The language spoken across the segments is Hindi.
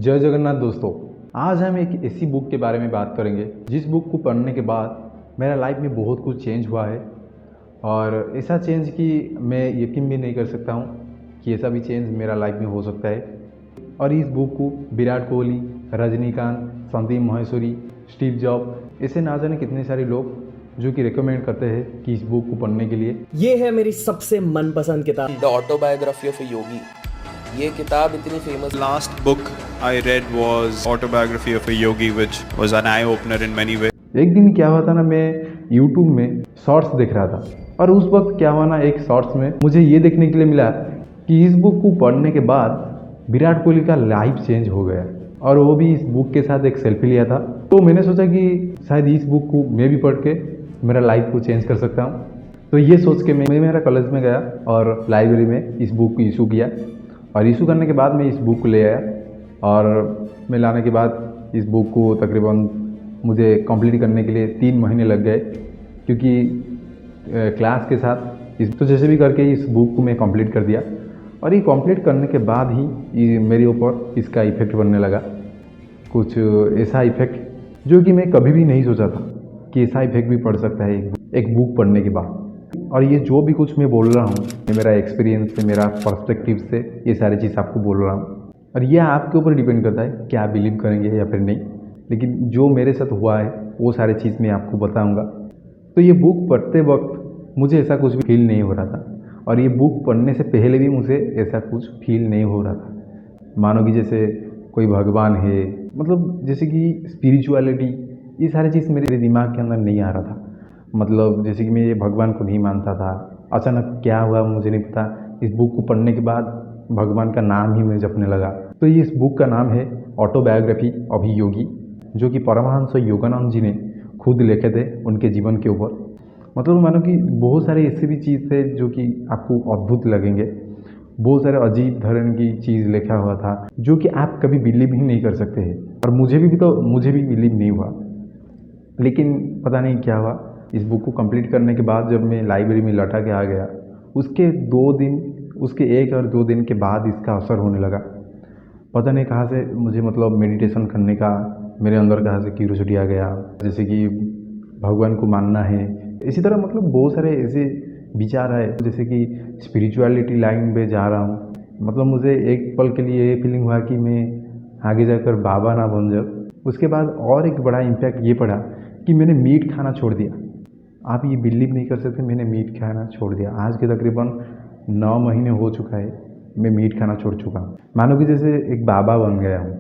जय जगन्नाथ दोस्तों। आज हम एक ऐसी बुक के बारे में बात करेंगे जिस बुक को पढ़ने के बाद मेरा लाइफ में बहुत कुछ चेंज हुआ है और ऐसा चेंज कि मैं यकीन भी नहीं कर सकता हूँ कि ऐसा भी चेंज मेरा लाइफ में हो सकता है। और इस बुक को विराट कोहली, रजनीकांत, संदीप माहेश्वरी, स्टीव जॉब ऐसे ना जाने कितने सारे लोग जो कि रिकमेंड करते हैं कि इस बुक को पढ़ने के लिए। ये है मेरी सबसे मनपसंद किताब, द ऑटोबायोग्राफी ऑफ ए योगी। ये किताब इतनी famous. Last book I read was Autobiography of a Yogi, which was an eye-opener in many ways. एक दिन क्या हुआ था ना, मैं YouTube में शॉर्ट्स देख रहा था और उस वक्त क्या हुआ ना, एक शॉर्ट्स में मुझे ये देखने के लिए मिला कि इस बुक को पढ़ने के बाद विराट कोहली का लाइफ चेंज हो गया और वो भी इस बुक के साथ एक सेल्फी लिया था। तो मैंने सोचा कि शायद इस बुक को मैं भी पढ़ के मेरा लाइफ को चेंज कर सकता हूँ। तो ये सोच के मैं मेरा कॉलेज में गया और लाइब्रेरी में इस बुक को इशू किया और इशू करने के बाद मैं इस बुक को ले आया और मैं लाने के बाद इस बुक को तकरीबन मुझे कंप्लीट करने के लिए 3 महीने लग गए, क्योंकि क्लास के साथ तो जैसे भी करके इस बुक को मैं कंप्लीट कर दिया। और ये कंप्लीट करने के बाद ही मेरे ऊपर इसका इफ़ेक्ट बनने लगा, कुछ ऐसा इफ़ेक्ट जो कि मैं कभी भी नहीं सोचा था कि ऐसा इफ़ेक्ट भी पड़ सकता है एक बुक पढ़ने के बाद। और ये जो भी कुछ मैं बोल रहा हूँ, ये मेरा एक्सपीरियंस से, मेरा पर्सपेक्टिव से ये सारी चीज़ आपको बोल रहा हूँ और ये आपके ऊपर डिपेंड करता है कि आप बिलीव करेंगे या फिर नहीं। लेकिन जो मेरे साथ हुआ है वो सारी चीज़ मैं आपको बताऊँगा। तो ये बुक पढ़ते वक्त मुझे ऐसा कुछ भी फील नहीं हो रहा था और ये बुक पढ़ने से पहले भी मुझे ऐसा कुछ फील नहीं हो रहा था। मानो कि जैसे कोई भगवान है, मतलब जैसे कि स्पिरिचुअलिटी, ये सारी चीज़ मेरे दिमाग के अंदर नहीं आ रहा था। मतलब जैसे कि मैं ये भगवान को नहीं मानता था, अचानक क्या हुआ मुझे नहीं पता, इस बुक को पढ़ने के बाद भगवान का नाम ही मैं जपने लगा। तो ये इस बुक का नाम है ऑटोबायोग्राफी ऑफ ए योगी, जो कि परमहंस योगानंद जी ने खुद लिखे थे उनके जीवन के ऊपर। मतलब मानो कि बहुत सारे ऐसे भी चीज़ थे जो कि आपको अद्भुत लगेंगे। बहुत सारे अजीब धरण की चीज़ लिखा हुआ था जो कि आप कभी बिलीव ही नहीं कर सकते हैं और मुझे भी बिलीव नहीं हुआ। लेकिन पता नहीं क्या हुआ, इस बुक को कंप्लीट करने के बाद जब मैं लाइब्रेरी में लौटा के आ गया, उसके 1 और 2 दिन के बाद इसका असर होने लगा। पता नहीं कहाँ से मुझे मतलब मेडिटेशन करने का मेरे अंदर कहाँ से क्यूरियोसिटी आ गया, जैसे कि भगवान को मानना है। इसी तरह मतलब बहुत सारे ऐसे विचार आए, जैसे कि स्पिरिचुअलिटी लाइन में जा रहा हूँ। मतलब मुझे एक पल के लिए ये फीलिंग हुआ कि मैं आगे जाकर बाबा ना बन जाऊँ। उसके बाद और एक बड़ा इम्पैक्ट ये पड़ा कि मैंने मीट खाना छोड़ दिया। आप ये बिलीव नहीं कर सकते, मैंने मीट खाना छोड़ दिया। आज के तकरीबन 9 महीने हो चुका है मैं मीट खाना छोड़ चुका हूँ। मानो कि जैसे एक बाबा बन गया हूँ,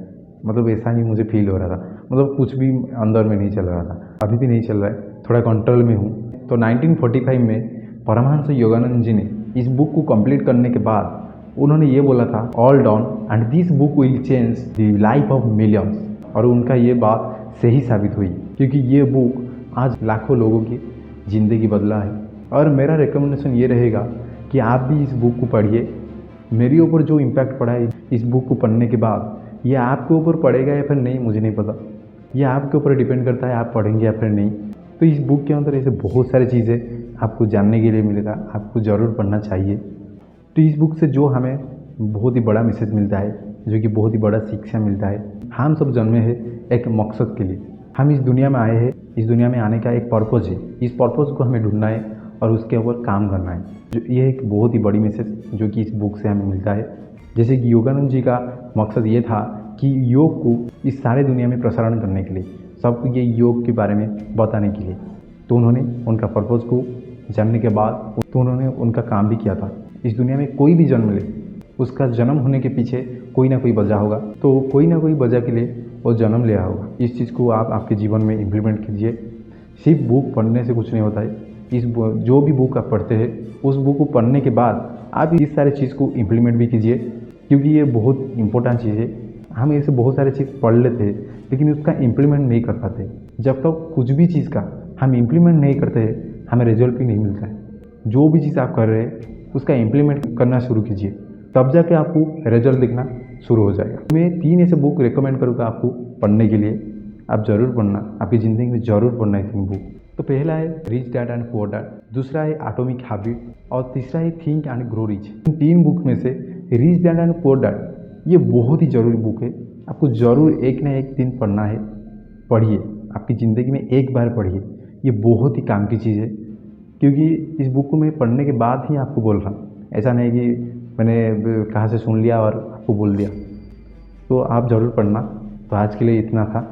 मतलब ऐसा ही मुझे फील हो रहा था। मतलब कुछ भी अंदर में नहीं चल रहा था, अभी भी नहीं चल रहा है, थोड़ा कंट्रोल में हूँ। तो 1945 में परमहंस योगानंद जी ने इस बुक को कंप्लीट करने के बाद उन्होंने ये बोला था, all down and this book will change the life of millions. और उनका ये बात सही साबित हुई, क्योंकि ये बुक आज लाखों लोगों की ज़िंदगी बदला है। और मेरा रिकमेंडेशन ये रहेगा कि आप भी इस बुक को पढ़िए। मेरे ऊपर जो इम्पैक्ट पड़ा है इस बुक को पढ़ने के बाद, ये आपके ऊपर पड़ेगा या फिर नहीं मुझे नहीं पता, ये आपके ऊपर डिपेंड करता है आप पढ़ेंगे या फिर नहीं। तो इस बुक के अंदर ऐसे बहुत सारी चीज़ें आपको जानने के लिए मिलेगा, आपको ज़रूर पढ़ना चाहिए। तो इस बुक से जो हमें बहुत ही बड़ा मैसेज मिलता है, जो कि बहुत ही बड़ा शिक्षा मिलता है, हम सब जन्मे हैं एक मकसद के लिए। हम इस दुनिया में आए हैं, इस दुनिया में आने का एक पर्पज़ है, इस पर्पज़ को हमें ढूंढना है और उसके ऊपर काम करना है। जो ये एक बहुत ही बड़ी मैसेज जो कि इस बुक से हमें मिलता है। जैसे कि योगानंद जी का मकसद ये था कि योग को इस सारे दुनिया में प्रसारण करने के लिए, सबको ये योग के बारे में बताने के लिए। तो उन्होंने उनका पर्पज़ को जानने के बाद तो उन्होंने उनका काम भी किया था। इस दुनिया में कोई भी जन्म ले, उसका जन्म होने के पीछे कोई ना कोई वजह होगा, तो कोई ना कोई वजह के लिए वो जन्म लिया होगा। इस चीज़ को आप आपके जीवन में इम्प्लीमेंट कीजिए। सिर्फ बुक पढ़ने से कुछ नहीं होता है। जो भी बुक आप पढ़ते हैं, उस बुक को पढ़ने के बाद आप इस सारे चीज़ को इम्प्लीमेंट भी कीजिए, क्योंकि ये बहुत इंपॉर्टेंट चीज़ है। हम ऐसे बहुत सारे चीज़ पढ़ लेते हैं लेकिन उसका इम्प्लीमेंट नहीं कर पाते। जब तक कुछ भी चीज़ का हम इम्प्लीमेंट नहीं करते हैं, हमें रिजल्ट भी नहीं मिलता है। जो भी चीज़ आप कर रहे हैं उसका इम्प्लीमेंट करना शुरू कीजिए, तब जाके आपको रिजल्ट दिखना शुरू हो जाएगा। मैं 3 ऐसे बुक रिकमेंड करूँगा आपको पढ़ने के लिए। आप ज़रूर पढ़ना, आपकी ज़िंदगी में ज़रूर पढ़ना है 3 बुक। तो पहला है rich dad and poor dad, दूसरा है एटॉमिक हैबिट और तीसरा है think and grow rich. In 3 book में से rich dad and poor dad ये बहुत ही ज़रूरी बुक है, आपको ज़रूर एक ना एक दिन पढ़ना है। पढ़िए, आपकी ज़िंदगी में एक बार पढ़िए, ये बहुत ही काम की चीज़ है। क्योंकि इस बुक को मैं पढ़ने के बाद ही आपको बोल रहा हूँ, ऐसा नहीं कि मैंने कहाँ से सुन लिया और आपको बोल दिया। तो आप ज़रूर पढ़ना। तो आज के लिए इतना था।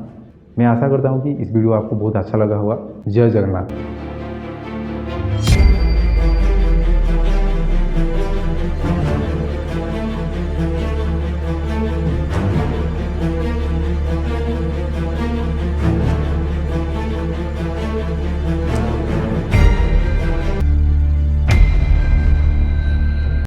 मैं आशा करता हूँ कि इस वीडियो आपको बहुत अच्छा लगा होगा। जय जगन्नाथ।